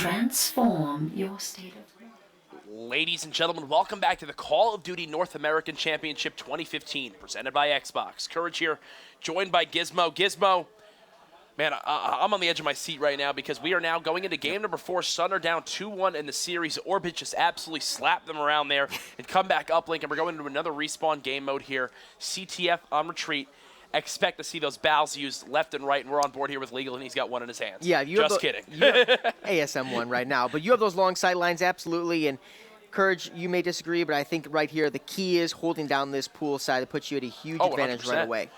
Transform your state of mind. Ladies and gentlemen, welcome back to the Call of Duty North American Championship 2015, presented by Xbox. Courage here, joined by Gizmo. Gizmo, man, I'm on the edge of my seat right now because we are now going into game number 4. Sun are down 2-1 in the series. Orbit just absolutely slapped them around there and come back uplink, and we're going into another respawn game mode here. CTF on retreat. Expect to see those bows used left and right, and we're on board here with Legal, and he's got one in his hands. Yeah, you just have kidding. You have ASM one right now, but you have those long sight lines, absolutely. And Courage, you may disagree, but I think right here the key is holding down this pool side. It puts you at a huge advantage 100%. right away.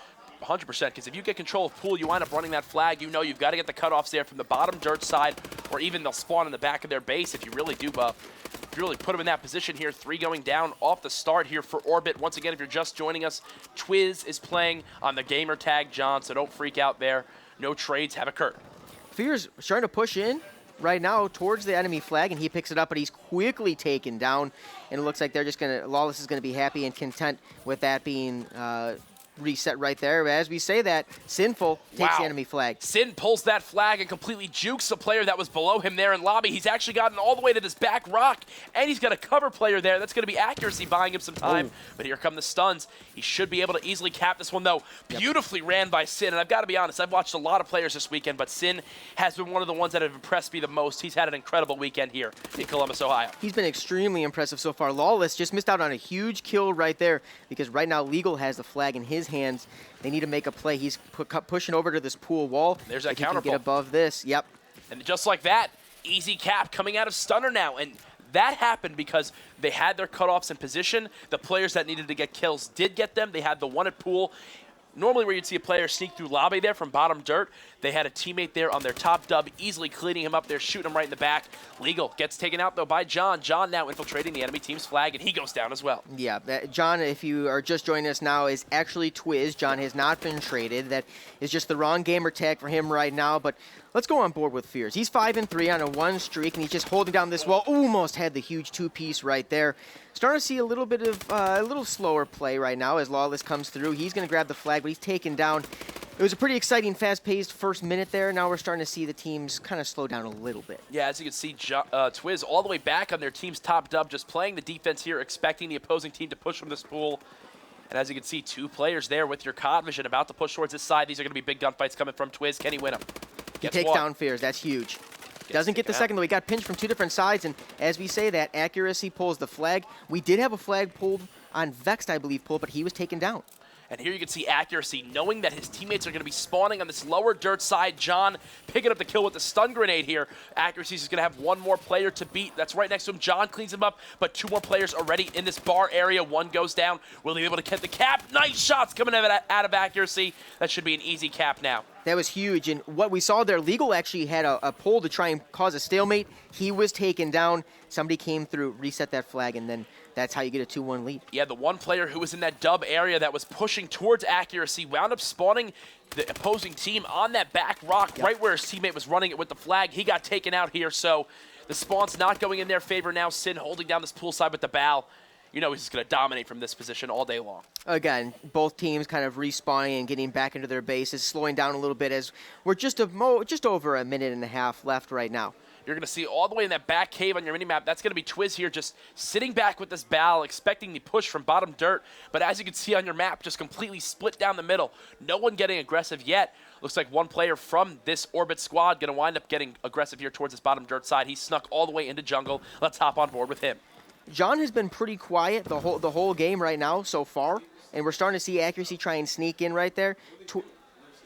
100%, because if you get control of pool, you wind up running that flag. You know you've got to get the cutoffs there from the bottom dirt side, or even they'll spawn in the back of their base if you really do if you really put them in that position here. 3 going down off the start here for Orbit. Once again, if you're just joining us, Twiz is playing on the gamer tag John, so don't freak out there. No trades have occurred. Fear's starting to push in right now towards the enemy flag, and he picks it up, but he's quickly taken down, and it looks like they're just going to, Lawless is going to be happy and content with that being reset right there. As we say that, Sinful takes the enemy flag. Sin pulls that flag and completely jukes the player that was below him there in lobby. He's actually gotten all the way to this back rock, and he's got a cover player there. That's going to be Accuracy buying him some time. But here come the stuns. He should be able to easily cap this one, though. Beautifully ran by Sin, and I've got to be honest, I've watched a lot of players this weekend, but Sin has been one of the ones that have impressed me the most. He's had an incredible weekend here in Columbus, Ohio. He's been extremely impressive so far. Lawless just missed out on a huge kill right there because right now Legal has the flag in his hands. They need to make a play. He's pushing over to this pool wall. There's that counter pull. Get above this. Yep. And just like that, easy cap coming out of Stunner now. And that happened because they had their cutoffs in position. The players that needed to get kills did get them. They had the one at pool. Normally where you'd see a player sneak through lobby there from bottom dirt, they had a teammate there on their top dub, easily cleaning him up there, shooting him right in the back. Legal gets taken out, though, by John. John now infiltrating the enemy team's flag, and he goes down as well. Yeah, John, if you are just joining us now, is actually Twiz. John has not been traded. That is just the wrong gamer tag for him right now, but let's go on board with Fears. He's 5-3 on a 1 streak, and he's just holding down this wall. Almost had the huge 2-piece right there. Starting to see a little bit of a little slower play right now as Lawless comes through. He's going to grab the flag, but he's taken down. It was a pretty exciting, fast-paced first minute there. Now we're starting to see the teams kind of slow down a little bit. Yeah, as you can see, Twiz all the way back on their team's top dub, just playing the defense here, expecting the opposing team to push from this pool. And as you can see, 2 players there with your COD vision about to push towards this side. These are going to be big gunfights coming from Twiz. Can he win them? He takes down Fears. That's huge. Doesn't get the second, though. He got pinched from 2 different sides, and as we say that, Accuracy pulls the flag. We did have a flag pulled on Vexed, I believe, but he was taken down. And here you can see Accuracy, knowing that his teammates are going to be spawning on this lower dirt side. John picking up the kill with the stun grenade here. Accuracy is going to have 1 more player to beat. That's right next to him. John cleans him up, but 2 more players already in this bar area. 1 goes down. Will he be able to get the cap? Nice shots coming out of Accuracy. That should be an easy cap now. That was huge, and what we saw there, Legal actually had a pull to try and cause a stalemate. He was taken down. Somebody came through, reset that flag, and then that's how you get a 2-1 lead. Yeah, the one player who was in that dub area that was pushing towards Accuracy wound up spawning the opposing team on that back rock, right where his teammate was running it with the flag. He got taken out here, so the spawn's not going in their favor now. Sin holding down this pool side with the bow. You know he's just going to dominate from this position all day long. Again, both teams kind of respawning and getting back into their bases, slowing down a little bit as we're just over a minute and a half left right now. You're going to see all the way in that back cave on your minimap. That's going to be Twiz here just sitting back with this bow, expecting the push from bottom dirt. But as you can see on your map, just completely split down the middle. No one getting aggressive yet. Looks like 1 player from this Orbit squad going to wind up getting aggressive here towards this bottom dirt side. He snuck all the way into jungle. Let's hop on board with him. John has been pretty quiet the whole game right now so far, and we're starting to see Accuracy try and sneak in right there.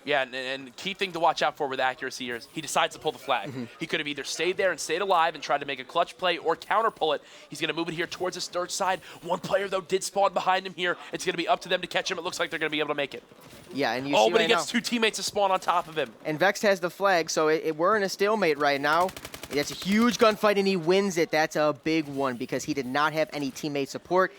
Yeah, and key thing to watch out for with Accuracy here is he decides to pull the flag. He could have either stayed there and stayed alive and tried to make a clutch play or counter pull it. He's going to move it here towards this dirt side. 1 player, though, did spawn behind him here. It's going to be up to them to catch him. It looks like they're going to be able to make it. Yeah, and but he gets 2 teammates to spawn on top of him. And Vexed has the flag, so we're in a stalemate right now. That's a huge gunfight, and he wins it. That's a big one because he did not have any teammate support.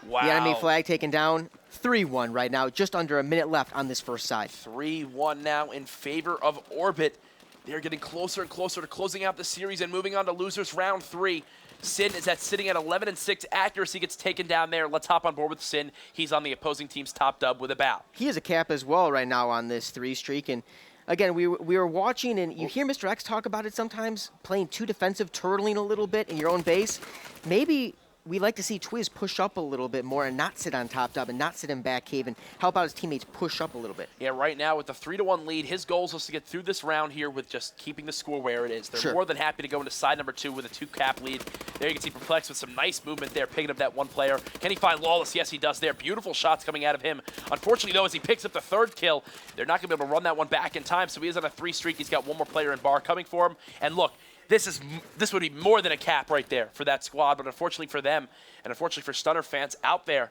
Wow. The enemy flag taken down. 3-1 right now, just under a minute left on this first side. 3-1 now in favor of Orbit. They're getting closer and closer to closing out the series and moving on to losers round 3. Sin is sitting at 11-6. Accuracy gets taken down there. Let's hop on board with Sin. He's on the opposing team's top dub with a bow. He is a cap as well right now on this 3 streak, and again, we were watching, and you hear Mr. X talk about it sometimes, playing too defensive, turtling a little bit in your own base. Maybe we like to see Twiz push up a little bit more and not sit on top dub and not sit in back cave and help out his teammates push up a little bit. Yeah, right now with the 3-1 lead, his goal is to get through this round here with just keeping the score where it is. They're more than happy to go into side number 2 with a 2-cap lead. There you can see Perplex with some nice movement there, picking up that one player. Can he find Lawless? Yes, he does there. Beautiful shots coming out of him. Unfortunately, though, as he picks up the 3rd kill, they're not going to be able to run that one back in time, so he is on a 3 streak. He's got one more player in bar coming for him. And look, this would be more than a cap right there for that squad, but unfortunately for them, and unfortunately for Stunner fans out there,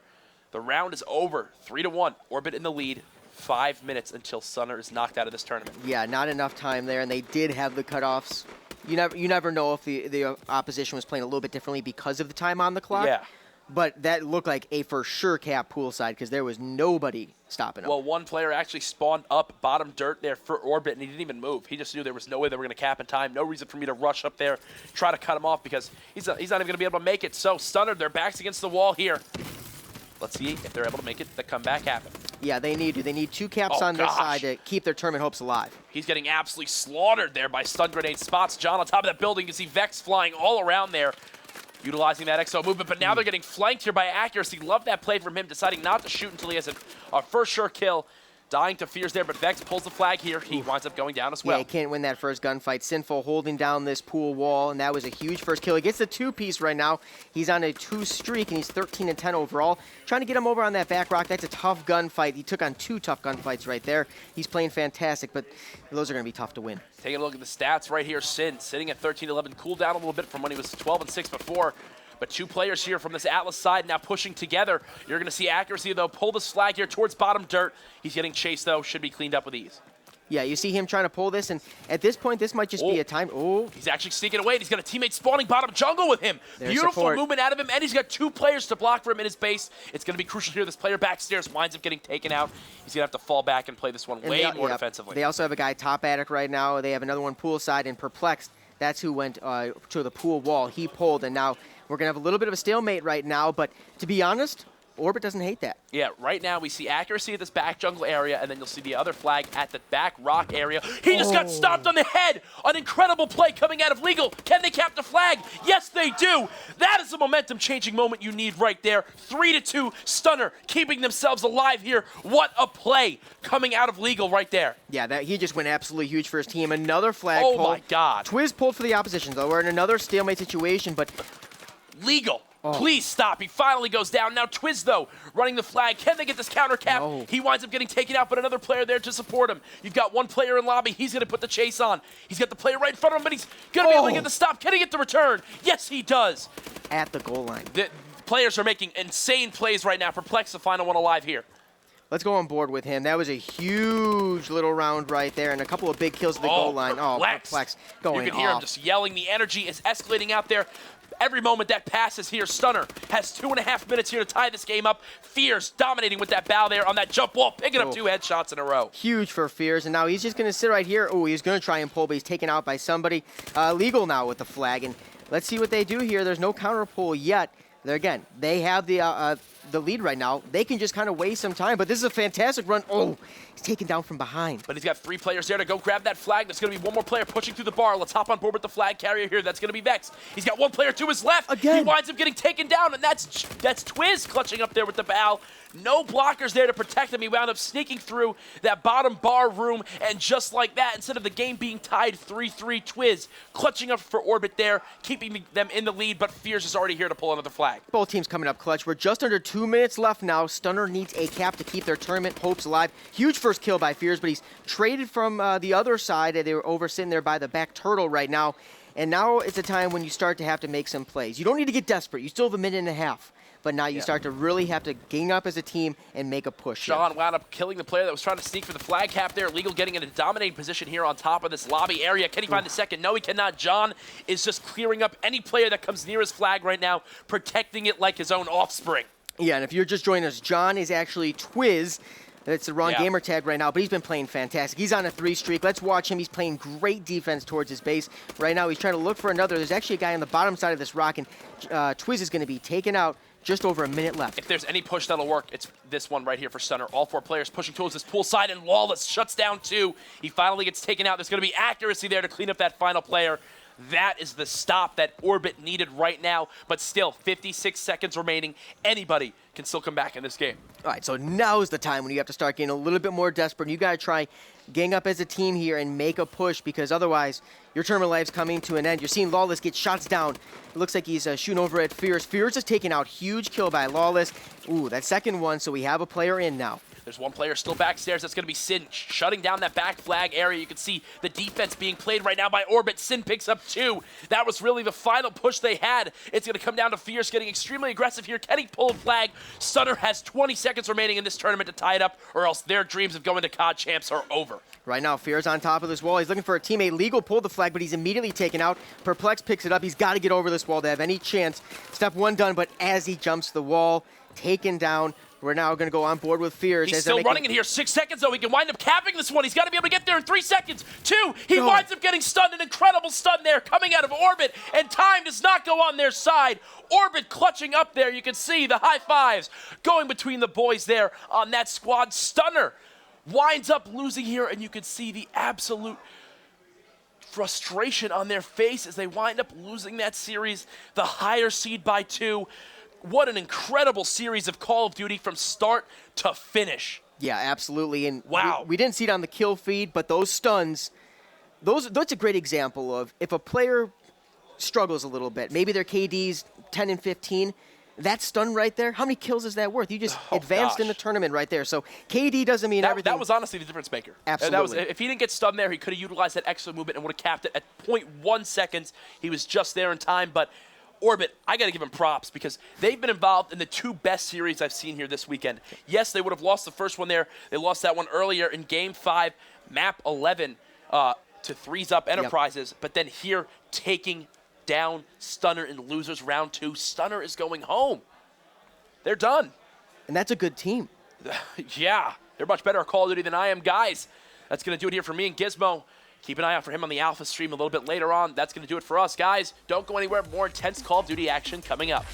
the round is over. 3-1, Orbit in the lead. 5 minutes until Stunner is knocked out of this tournament. Yeah, not enough time there, and they did have the cutoffs. You never know if the opposition was playing a little bit differently because of the time on the clock. Yeah. But that looked like a for sure cap poolside because there was nobody stopping him. Well, one player actually spawned up bottom dirt there for Orbit, and he didn't even move. He just knew there was no way they were going to cap in time. No reason for me to rush up there, try to cut him off because he's not even going to be able to make it. So Stunner, their backs against the wall here. Let's see if they're able to make it. The comeback happen. Yeah, they need to. They need 2 caps on this side to keep their tournament hopes alive. He's getting absolutely slaughtered there by stun grenade spots. John on top of that building. You can see Vex flying all around there, utilizing that XO movement, but now they're getting flanked here by accuracy. Love that play from him, deciding not to shoot until he has a first sure kill. Dying to Fears there, but Vex pulls the flag here. He winds up going down as well. Yeah, he can't win that first gunfight. Sinful holding down this pool wall, and that was a huge first kill. He gets the 2-piece right now. He's on a 2 streak, and he's 13-10 overall. Trying to get him over on that back rock. That's a tough gunfight. He took on 2 tough gunfights right there. He's playing fantastic, but those are going to be tough to win. Taking a look at the stats right here. Sin sitting at 13-11, cooled down a little bit from when he was 12-6 before. But 2 players here from this Atlas side now pushing together. You're going to see accuracy, though. Pull this flag here towards bottom dirt. He's getting chased, though. Should be cleaned up with ease. Yeah, you see him trying to pull this, and at this point, this might just be a time. Oh, he's actually sneaking away. He's got a teammate spawning bottom jungle with him. There's Beautiful support. movement out of him, and he's got 2 players to block for him in his base. It's going to be crucial here. This player backstairs winds up getting taken out. He's going to have to fall back and play this one way more defensively. They also have a guy top attic right now. They have another one poolside and Perplexed. That's who went to the pool wall. He pulled, and now we're going to have a little bit of a stalemate right now. But to be honest, Orbit doesn't hate that. Yeah, right now we see accuracy at this back jungle area, and then you'll see the other flag at the back rock area. He just got stomped on the head. An incredible play coming out of Legal. Can they cap the flag? Yes, they do. That is the momentum-changing moment you need right there. 3-2, Stunner keeping themselves alive here. What a play coming out of Legal right there. Yeah, he just went absolutely huge for his team. Another flag pulled. Oh, my God. Twiz pulled for the opposition, though. We're in another stalemate situation, but... Legal. Please stop. He finally goes down. Now Twiz, though, running the flag. Can they get this counter cap? No. He winds up getting taken out, but another player there to support him. You've got one player in lobby. He's going to put the chase on. He's got the player right in front of him, but he's going to be able to get the stop. Can he get the return? Yes, he does. At the goal line. The players are making insane plays right now. Perplex, the final one alive here. Let's go on board with him. That was a huge little round right there, and a couple of big kills at the goal line. Oh, Perplex going off. You can hear him just yelling. The energy is escalating out there. Every moment that passes here, Stunner has 2.5 minutes here to tie this game up. Fears dominating with that bow there on that jump wall, picking up 2 headshots in a row. Huge for Fears, and now he's just going to sit right here. Oh, he's going to try and pull, but he's taken out by somebody. Legal now with the flag, and let's see what they do here. There's no counter pull yet. Again, they have the lead right now. They can just kind of waste some time, but this is a fantastic run. Oh, he's taken down from behind. But he's got 3 players there to go grab that flag. There's going to be one more player pushing through the bar. Let's hop on board with the flag carrier here. That's going to be Vex. He's got 1 player to his left. Again. He winds up getting taken down, and that's Twiz clutching up there with the bow. No blockers there to protect him. He wound up sneaking through that bottom bar room, and just like that, instead of the game being tied 3-3, Twiz clutching up for Orbit there, keeping them in the lead, but Fears is already here to pull another flag. Both teams coming up clutch. We're just under 2 minutes left now. Stunner needs a cap to keep their tournament hopes alive. Huge first kill by Fears, but he's traded from the other side. They were over sitting there by the back turtle right now, and now it's a time when you start to have to make some plays. You don't need to get desperate. You still have a minute and a half. But now you start to really have to gang up as a team and make a push. Sean wound up killing the player that was trying to sneak for the flag cap there. Legal getting in a dominating position here on top of this lobby area. Can he find the second? No, he cannot. John is just clearing up any player that comes near his flag right now, protecting it like his own offspring. Yeah, and if you're just joining us, John is actually Twiz. That's the wrong gamer tag right now, but he's been playing fantastic. He's on a 3 streak. Let's watch him. He's playing great defense towards his base. Right now, he's trying to look for another. There's actually a guy on the bottom side of this rock, and Twiz is going to be taken out. just over a minute left. If there's any push that'll work, it's this one right here for Stunner. All 4 players pushing towards this pool side, and Lawless shuts down 2. He finally gets taken out. There's going to be accuracy there to clean up that final player. That is the stop that Orbit needed right now, but still 56 seconds remaining. Anybody can still come back in this game. All right, so now is the time when you have to start getting a little bit more desperate. You got to try gang up as a team here and make a push, because otherwise your tournament life's coming to an end. You're seeing Lawless get shots down. It looks like he's shooting over at Fierce. Fierce is taking out. Huge kill by Lawless. Ooh, that second one, so we have a player in now. There's one player still backstairs. That's going to be Sin, shutting down that back flag area. You can see the defense being played right now by Orbit. Sin picks up 2. That was really the final push they had. It's going to come down to Fierce getting extremely aggressive here. Can he pull a flag? Stunner has 20 seconds remaining in this tournament to tie it up, or else their dreams of going to COD Champs are over. Right now, Fierce on top of this wall. He's looking for a teammate. Legal pulled the flag, but he's immediately taken out. Perplex picks it up. He's got to get over this wall to have any chance. Step 1 done, but as he jumps the wall, taken down. We're now going to go on board with Fierce. He's still running in here. 6 seconds, though. He can wind up capping this one. He's got to be able to get there in 3 seconds. 2. He winds up getting stunned. An incredible stun there coming out of Orbit, and time does not go on their side. Orbit clutching up there. You can see the high fives going between the boys there on that squad. Stunner winds up losing here, and you can see the absolute frustration on their face as they wind up losing that series. The higher seed by 2. What an incredible series of Call of Duty from start to finish. Yeah, absolutely. And wow. We didn't see it on the kill feed, but those stuns, that's a great example of if a player struggles a little bit, maybe their KD's 10 and 15, that stun right there, how many kills is that worth? You just advanced in the tournament right there. So KD doesn't mean everything. That was honestly the difference maker. Absolutely. If he didn't get stunned there, he could have utilized that extra movement and would have capped it at 0.1 seconds. He was just there in time, but Orbit, I got to give them props because they've been involved in the 2 best series I've seen here this weekend. Yes, they would have lost the first one there. They lost that one earlier in Game 5, Map 11 to Threes Up Enterprises. But then here, taking down Stunner in losers round 2. Stunner is going home. They're done. And that's a good team. Yeah, they're much better at Call of Duty than I am. Guys, that's going to do it here for me and Gizmo. Keep an eye out for him on the Alpha stream a little bit later on. That's going to do it for us, guys. Don't go anywhere. More intense Call of Duty action coming up.